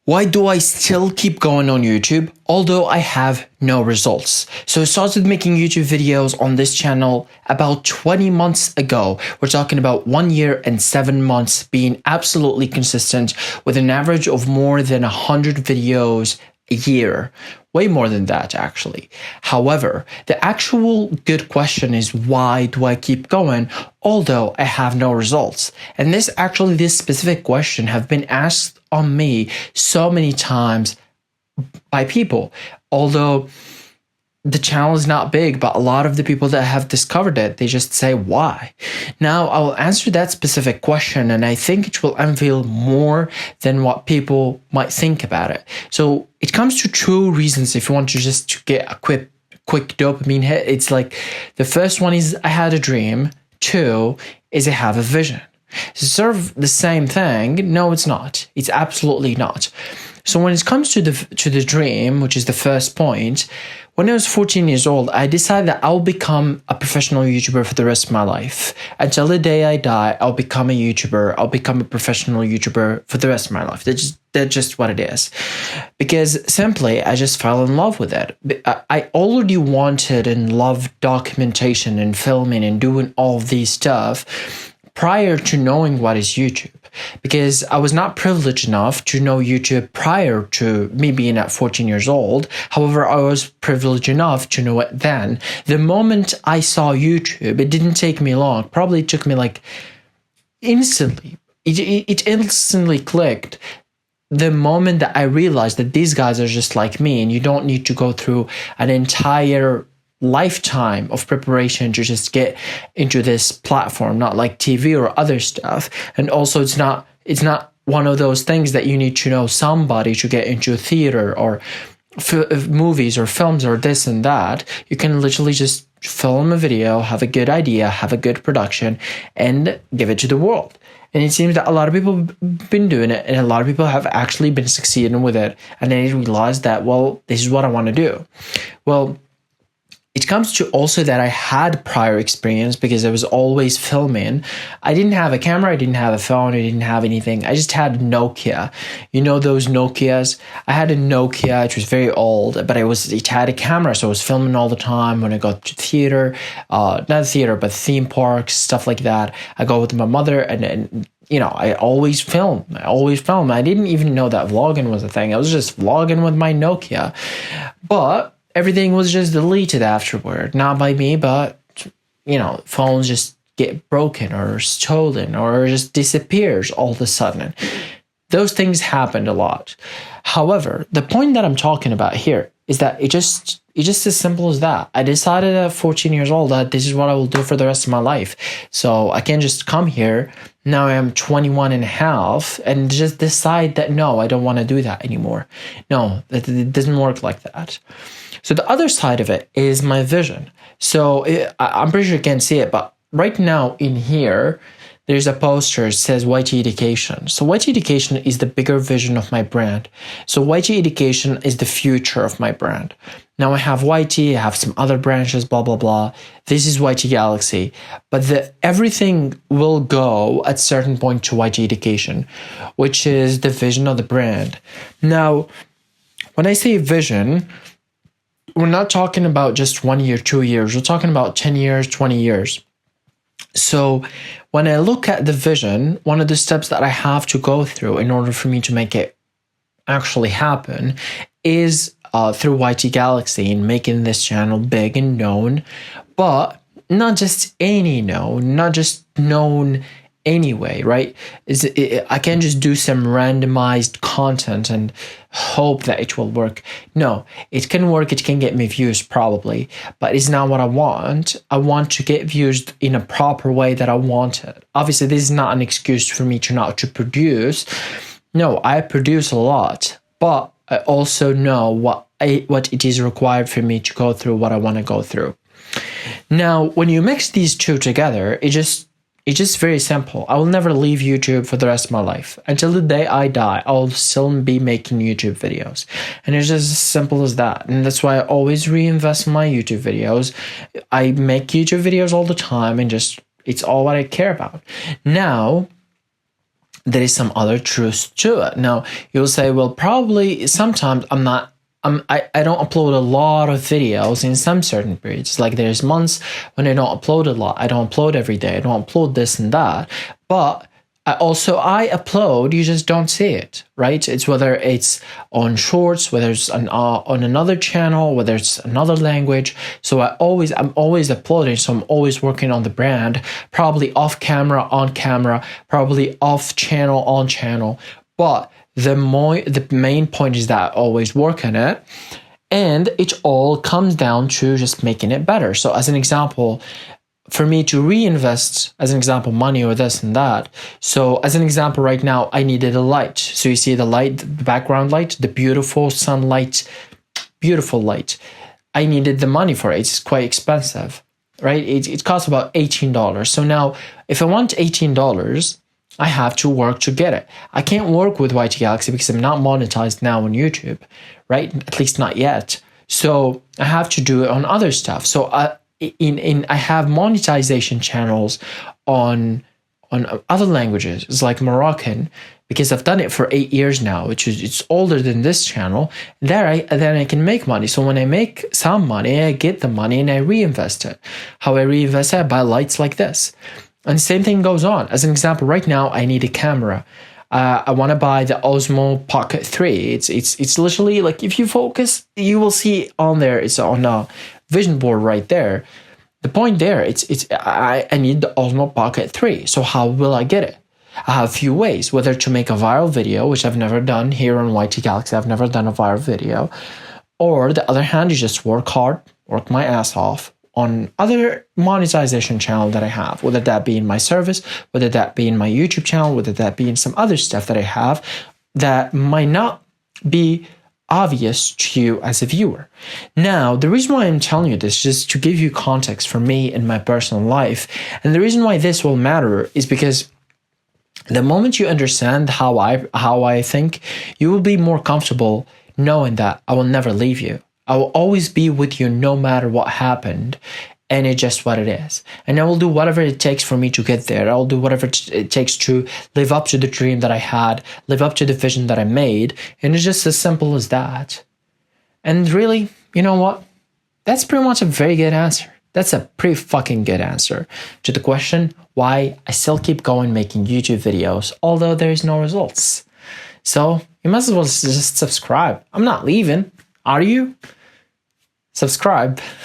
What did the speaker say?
Why do I still keep going on YouTube, although I have no results? So I started making YouTube videos on this channel about 20 months ago. We're talking about 1 year and 7 months being absolutely consistent with an average of more than 100 videos a year. Way more than that, actually. However, the actual good question is, why do I keep going, although I have no results? And this specific question have been asked on me so many times by people, although the channel is not big, but a lot of the people that have discovered it, they just say why. Now, I will answer that specific question, and I think it will unveil more than what people might think about it. So it comes to two reasons if you want to just get a quick dopamine hit. It's like, the first one is I had a dream. Two is I have a vision. It's sort of the same thing. No, it's not. It's absolutely not. So when it comes to the dream, which is the first point, when I was 14 years old, I decided that I'll become a professional YouTuber for the rest of my life. Until the day I die, I'll become a YouTuber. I'll become a professional YouTuber for the rest of my life. That's just what it is. Because simply, I just fell in love with it. I already wanted and loved documentation and filming and doing all of these stuff prior to knowing what is YouTube. Because I was not privileged enough to know YouTube prior to me being at 14 years old. However, I was privileged enough to know it then. The moment I saw YouTube, it didn't take me long. Probably took me like instantly. It instantly clicked. The moment that I realized that these guys are just like me, and you don't need to go through an entire lifetime of preparation to just get into this platform, not like TV or other stuff. And also it's not one of those things that you need to know somebody to get into theater or movies or films or this and that. You can literally just film a video, have a good idea, have a good production, and give it to the world. And it seems that a lot of people have been doing it, and a lot of people have actually been succeeding with it, and they realized that, well, this is what I want to do. Well, it comes to also that I had prior experience because I was always filming. I didn't have a camera, I didn't have a phone, I didn't have anything. I just had Nokia. You know those Nokias? I had a Nokia, it was very old, but it had a camera, so I was filming all the time when I go to theater, not theater, but theme parks, stuff like that. I go with my mother and you know, I always film. I didn't even know that vlogging was a thing. I was just vlogging with my Nokia. But everything was just deleted afterward, not by me, but, you know, phones just get broken or stolen or just disappears all of a sudden. Those things happened a lot. However, the point that I'm talking about here is that it's just as simple as that. I decided at 14 years old that this is what I will do for the rest of my life. So I can't just come here. Now I am 21 and a half and just decide that, no, I don't want to do that anymore. No, it doesn't work like that. So the other side of it is my vision. So I'm pretty sure you can't see it, but right now in here, there's a poster that says WhiTeeee Education. So WhiTeeee Education is the bigger vision of my brand. So WhiTeeee Education is the future of my brand. Now I have WhiTeeee, I have some other branches, blah, blah, blah. This is WhiTeeee Galaxy. But everything will go at a certain point to WhiTeeee Education, which is the vision of the brand. Now, when I say vision, we're not talking about just 1 year, 2 years. We're talking about 10 years, 20 years. So when I look at the vision, one of the steps that I have to go through in order for me to make it actually happen is through WhiTeeee Galaxy and making this channel big and known, but not just any known, not just known anyway, right? I can't just do some randomized content and hope that it will work. No, it can work, it can get me views probably, but it's not what I want. I want to get views in a proper way that I want it. Obviously, this is not an excuse for me to not to produce. No, I produce a lot, but I also know what it is required for me to go through what I want to go through. Now, when you mix these two together, it's just very simple. I will never leave YouTube for the rest of my life. Until the day I die, I'll still be making YouTube videos. And it's just as simple as that. And that's why I always reinvest in my YouTube videos. I make YouTube videos all the time and it's all what I care about. Now, there is some other truth to it. Now, you'll say, well, probably sometimes I don't upload a lot of videos in some certain periods. Like there's months when I don't upload a lot. I don't upload every day. I don't upload this and that. But I upload, you just don't see it, right? It's whether it's on shorts, whether it's on another channel, whether it's another language. So I'm always uploading. So I'm always working on the brand, probably off camera, on camera, probably off channel, on channel. But the main point is that I always work on it. And it all comes down to just making it better. So as an example, for me to reinvest, as an example, money or this and that. So as an example, right now, I needed a light. So you see the light, the background light, the beautiful sunlight, beautiful light. I needed the money for it. It's quite expensive, right? It costs about $18. So now if I want $18, I have to work to get it. I can't work with WhiTeeee Galaxy because I'm not monetized now on YouTube, right? At least not yet. So I have to do it on other stuff. So I have monetization channels on other languages. It's like Moroccan, because I've done it for 8 years now, it's older than this channel. Then I can make money. So when I make some money, I get the money and I reinvest it. How I reinvest it? I buy lights like this. And the same thing goes on. As an example, right now I need a camera. I want to buy the Osmo Pocket 3. It's literally like, if you focus, you will see on there. It's on a vision board right there. The point there, I need the Osmo Pocket 3. So how will I get it? I have a few ways, whether to make a viral video, which I've never done here on WhiTeeee Galaxy. I've never done a viral video. Or the other hand, you just work hard, work my ass off on other monetization channel that I have, whether that be in my service, whether that be in my YouTube channel, whether that be in some other stuff that I have that might not be obvious to you as a viewer. Now, the reason why I'm telling you this is just to give you context for me in my personal life. And the reason why this will matter is because the moment you understand how I think, you will be more comfortable knowing that I will never leave you. I will always be with you no matter what happened. And it's just what it is. And I will do whatever it takes for me to get there. I'll do whatever it takes to live up to the dream that I had, live up to the vision that I made. And it's just as simple as that. And really, you know what? That's pretty much a very good answer. That's a pretty fucking good answer to the question why I still keep going making YouTube videos, although there's no results. So you might as well just subscribe. I'm not leaving. Are you? Subscribe.